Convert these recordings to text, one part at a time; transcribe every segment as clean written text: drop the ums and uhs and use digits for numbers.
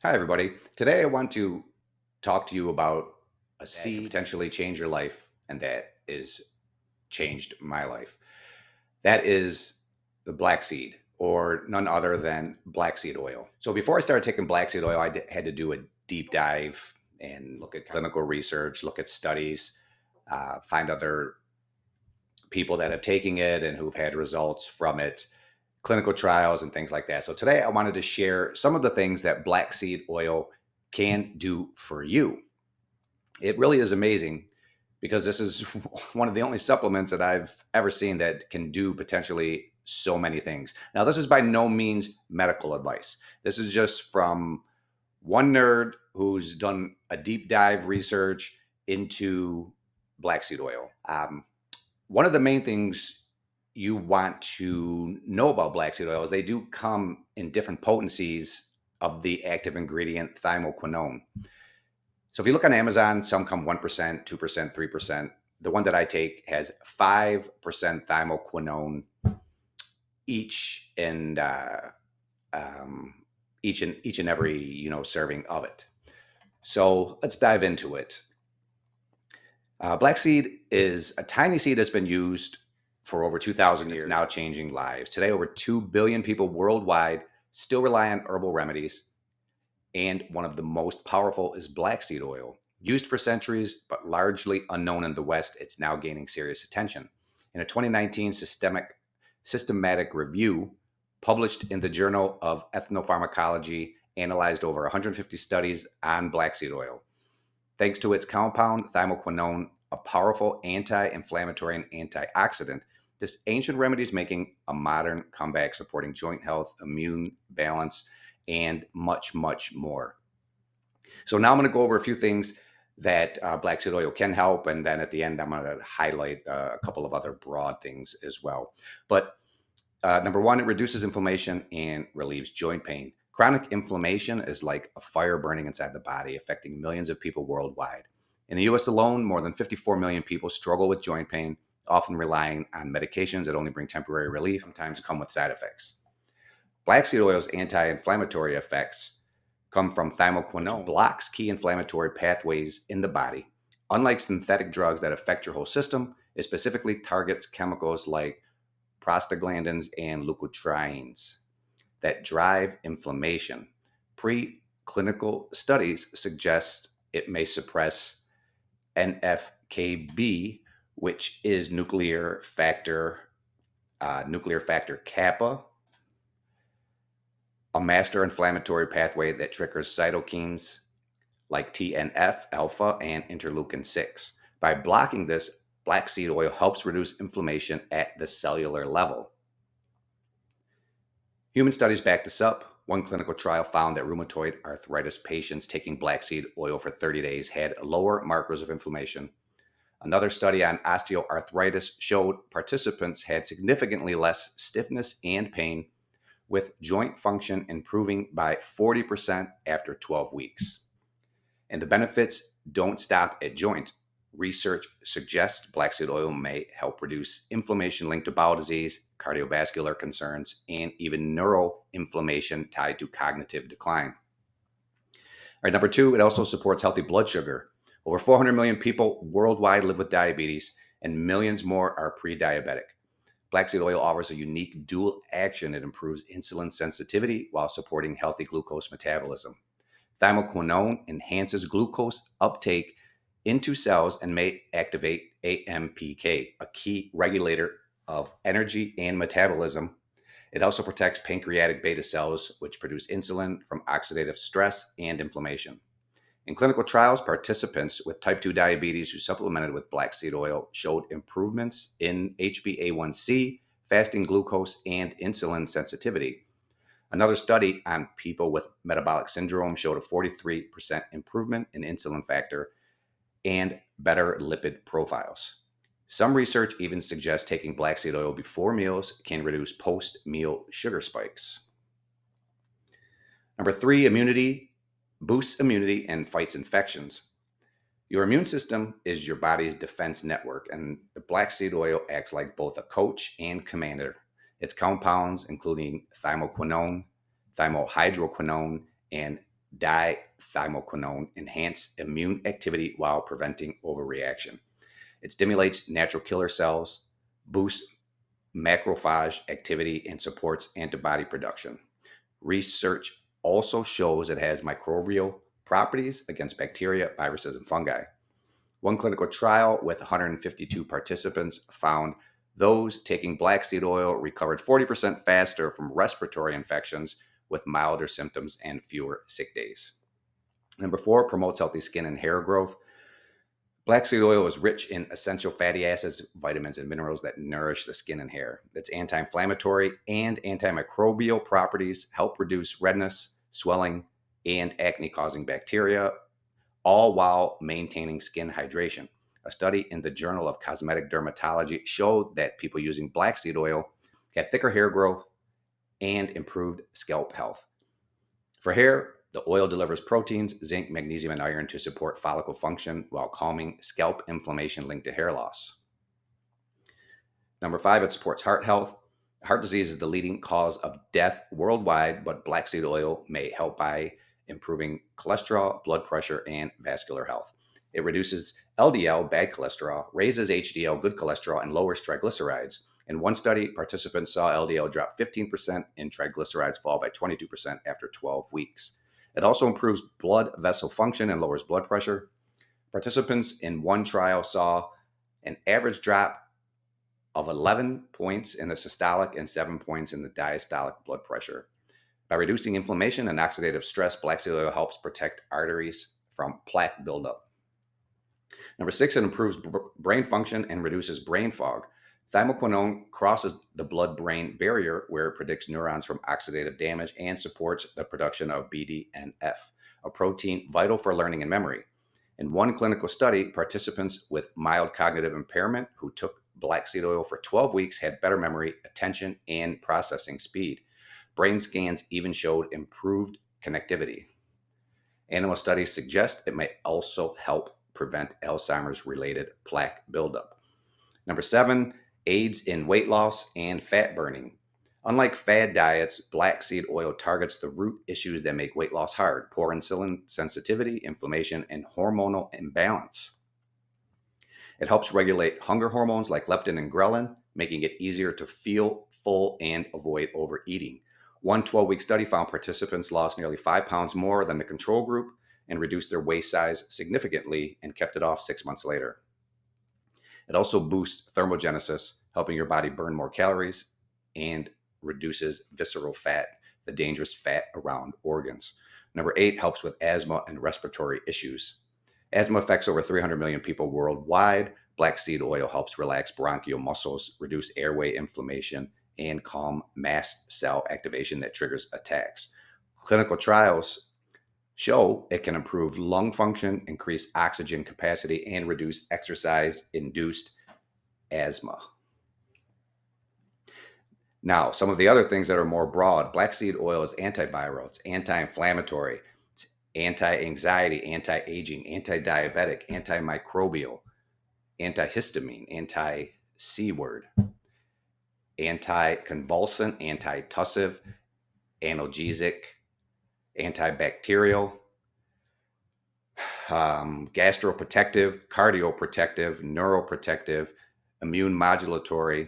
Hi, everybody. Today, I want to talk to you about a That can seed potentially change your life, and that is changed my life. That is the black seed, or none other than black seed oil. So, before I started taking black seed oil, had to do a deep dive and look at clinical research, look at studies, find other people that have taken it and who've had results from it, clinical trials and things like that. So today I wanted to share some of the things that black seed oil can do for you. It really is amazing because this is one of the only supplements that I've ever seen that can do potentially so many things. Now, this is by no means medical advice. This is just from one nerd who's done a deep dive research into black seed oil. One of the main things you want to know about black seed oil is they do come in different potencies of the active ingredient thymoquinone. So if you look on Amazon, some come 1%, 2%, 3%. The one that I take has 5% thymoquinone each and each and every serving of it. So let's dive into it. Black seed is a tiny seed that's been used for over 2,000 years. It's now changing lives. Today, over 2 billion people worldwide still rely on herbal remedies, and one of the most powerful is black seed oil. Used for centuries, but largely unknown in the West, it's now gaining serious attention. In a 2019 systematic review published in the Journal of Ethnopharmacology, analyzed over 150 studies on black seed oil. Thanks to its compound, thymoquinone, a powerful anti inflammatory and antioxidant, this ancient remedy is making a modern comeback, supporting joint health, immune balance, and much, much more. So, now I'm going to go over a few things that black seed oil can help. And then at the end, I'm going to highlight a couple of other broad things as well. But number one, it reduces inflammation and relieves joint pain. Chronic inflammation is like a fire burning inside the body, affecting millions of people worldwide. In the US alone, more than 54 million people struggle with joint pain, often relying on medications that only bring temporary relief, sometimes come with side effects. Black seed oil's anti inflammatory effects come from thymoquinone, which blocks key inflammatory pathways in the body. Unlike synthetic drugs that affect your whole system, it specifically targets chemicals like prostaglandins and leukotrienes that drive inflammation. Preclinical studies suggest it may suppress NFKB, which is nuclear factor kappa, a master inflammatory pathway that triggers cytokines like TNF alpha and interleukin 6. By blocking this, black seed oil helps reduce inflammation at the cellular level. Human studies back this up. One clinical trial found that rheumatoid arthritis patients taking black seed oil for 30 days had lower markers of inflammation. Another study on osteoarthritis showed participants had significantly less stiffness and pain, with joint function improving by 40% after 12 weeks. And the benefits don't stop at joint. Research suggests black seed oil may help reduce inflammation linked to bowel disease, cardiovascular concerns, and even neural inflammation tied to cognitive decline. All right, number two, it also supports healthy blood sugar. Over 400 million people worldwide live with diabetes, and millions more are pre diabetic. Black seed oil offers a unique dual action. It improves insulin sensitivity while supporting healthy glucose metabolism. Thymoquinone enhances glucose uptake into cells and may activate AMPK, a key regulator of energy and metabolism. It also protects pancreatic beta cells, which produce insulin from oxidative stress and inflammation. In clinical trials, participants with type 2 diabetes who supplemented with black seed oil showed improvements in HbA1c, fasting glucose, and insulin sensitivity. Another study on people with metabolic syndrome showed a 43% improvement in insulin factor and better lipid profiles. Some research even suggests taking black seed oil before meals can reduce post meal sugar spikes. Number three, immunity boosts immunity and fights infections. Your immune system is your body's defense network, and the black seed oil acts like both a coach and commander. Its compounds, including thymoquinone, thymohydroquinone, and dithymoquinone enhance immune activity while preventing overreaction. It stimulates natural killer cells, boosts macrophage activity, and supports antibody production. Research also shows it has microbial properties against bacteria, viruses, and fungi. One clinical trial with 152 participants found those taking black seed oil recovered 40% faster from respiratory infections with milder symptoms and fewer sick days. Number 4, promotes healthy skin and hair growth. Black seed oil is rich in essential fatty acids, vitamins, and minerals that nourish the skin and hair. Its anti-inflammatory and antimicrobial properties help reduce redness, swelling, and acne-causing bacteria, all while maintaining skin hydration. A study in the Journal of Cosmetic Dermatology showed that people using black seed oil had thicker hair growth and improved scalp health. For hair, the oil delivers proteins, zinc, magnesium, and iron to support follicle function while calming scalp inflammation linked to hair loss. Number 5, it supports heart health. Heart disease is the leading cause of death worldwide, but black seed oil may help by improving cholesterol, blood pressure, and vascular health. It reduces LDL, bad cholesterol, raises HDL, good cholesterol, and lowers triglycerides. In one study, participants saw LDL drop 15% and triglycerides fall by 22% after 12 weeks. It also improves blood vessel function and lowers blood pressure. Participants in one trial saw an average drop of 11 points in the systolic and 7 points in the diastolic blood pressure. By reducing inflammation and oxidative stress, black seed oil helps protect arteries from plaque buildup. Number 6, it improves brain function and reduces brain fog. Thymoquinone crosses the blood-brain barrier where it predicts neurons from oxidative damage and supports the production of BDNF, a protein vital for learning and memory. In one clinical study, participants with mild cognitive impairment who took black seed oil for 12 weeks had better memory, attention, and processing speed. Brain scans even showed improved connectivity. Animal studies suggest it may also help prevent Alzheimer's-related plaque buildup. Number 7, aids in weight loss and fat burning. Unlike fad diets, black seed oil targets the root issues that make weight loss hard: poor insulin sensitivity, inflammation, and hormonal imbalance. It helps regulate hunger hormones like leptin and ghrelin, making it easier to feel full and avoid overeating. One 12-week study found participants lost nearly 5 pounds more than the control group and reduced their waist size significantly and kept it off 6 months later. It also boosts thermogenesis, helping your body burn more calories, and reduces visceral fat, the dangerous fat around organs. Number 8, helps with asthma and respiratory issues. Asthma affects over 300 million people worldwide. Black seed oil helps relax bronchial muscles, reduce airway inflammation, and calm mast cell activation that triggers attacks. Clinical trials show it can improve lung function, increase oxygen capacity, and reduce exercise-induced asthma. Now, some of the other things that are more broad: black seed oil is antiviral, it's anti-inflammatory, it's anti-anxiety, anti-aging, anti-diabetic, antimicrobial, antihistamine, anti-C word, anti-convulsant, anti-tussive, analgesic, antibacterial, gastroprotective, cardioprotective, neuroprotective, immune modulatory.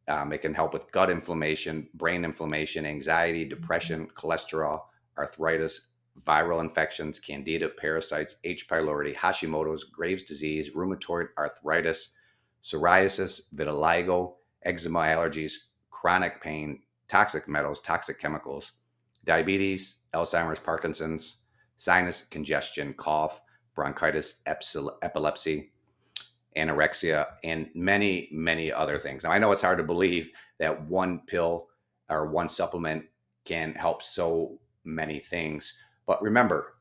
It can help with gut inflammation, brain inflammation, anxiety, depression, cholesterol, arthritis, viral infections, candida, parasites, H. pylori, Hashimoto's, Graves' disease, rheumatoid arthritis, psoriasis, vitiligo, eczema, allergies, chronic pain, toxic metals, toxic chemicals, diabetes, Alzheimer's, Parkinson's, sinus congestion, cough, bronchitis, epilepsy, anorexia, and many, many other things. Now, I know it's hard to believe that one pill or one supplement can help so many things, but remember,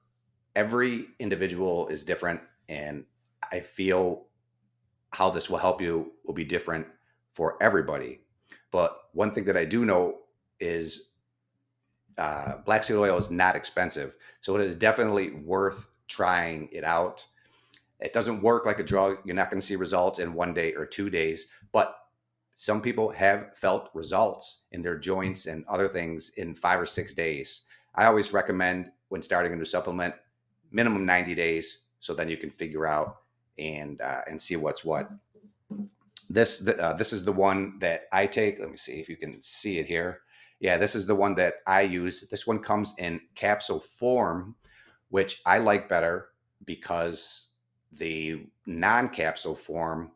every individual is different, and I feel how this will help you will be different for everybody. But one thing that I do know is black seed oil is not expensive, so it is definitely worth trying it out. It doesn't work like a drug. You're not going to see results in 1 day or 2 days, but some people have felt results in their joints and other things in 5 or 6 days. I always recommend when starting a new supplement, minimum 90 days. So then you can figure out and see what's what. This is the one that I take. Let me see if you can see it here. Yeah, this is the one that I use. This one comes in capsule form, which I like better because the non-capsule form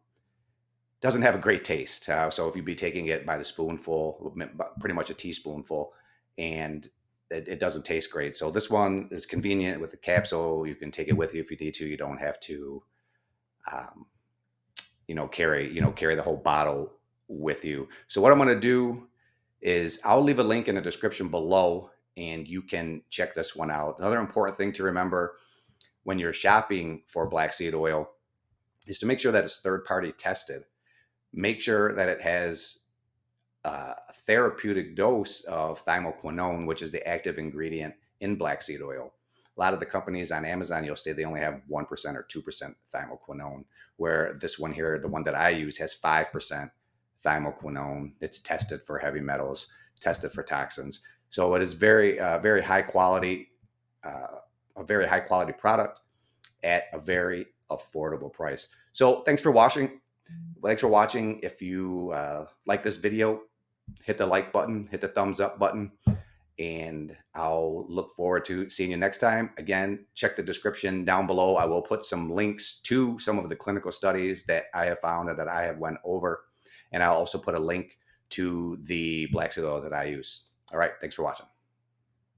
doesn't have a great taste. So if you'd be taking it by the spoonful, pretty much a teaspoonful, and it doesn't taste great. So this one is convenient with the capsule. You can take it with you if you need to. You don't have to, um, carry the whole bottle with you. So what I'm going to do is I'll leave a link in the description below, and you can check this one out. Another important thing to remember when you're shopping for black seed oil is to make sure that it's third party tested. Make sure that it has a therapeutic dose of thymoquinone, which is the active ingredient in black seed oil. A lot of the companies on Amazon, you'll say they only have 1% or 2% thymoquinone, where this one here, the one that I use, has 5% thymoquinone. It's tested for heavy metals, tested for toxins. So it is very high quality, a very high quality product at a very affordable price. So thanks for watching. If you like this video, hit the like button, hit the thumbs up button, and I'll look forward to seeing you next time. Again, check the description down below. I will put some links to some of the clinical studies that I have found and that I have went over. And I'll also put a link to the black seed oil that I use. All right. Thanks for watching.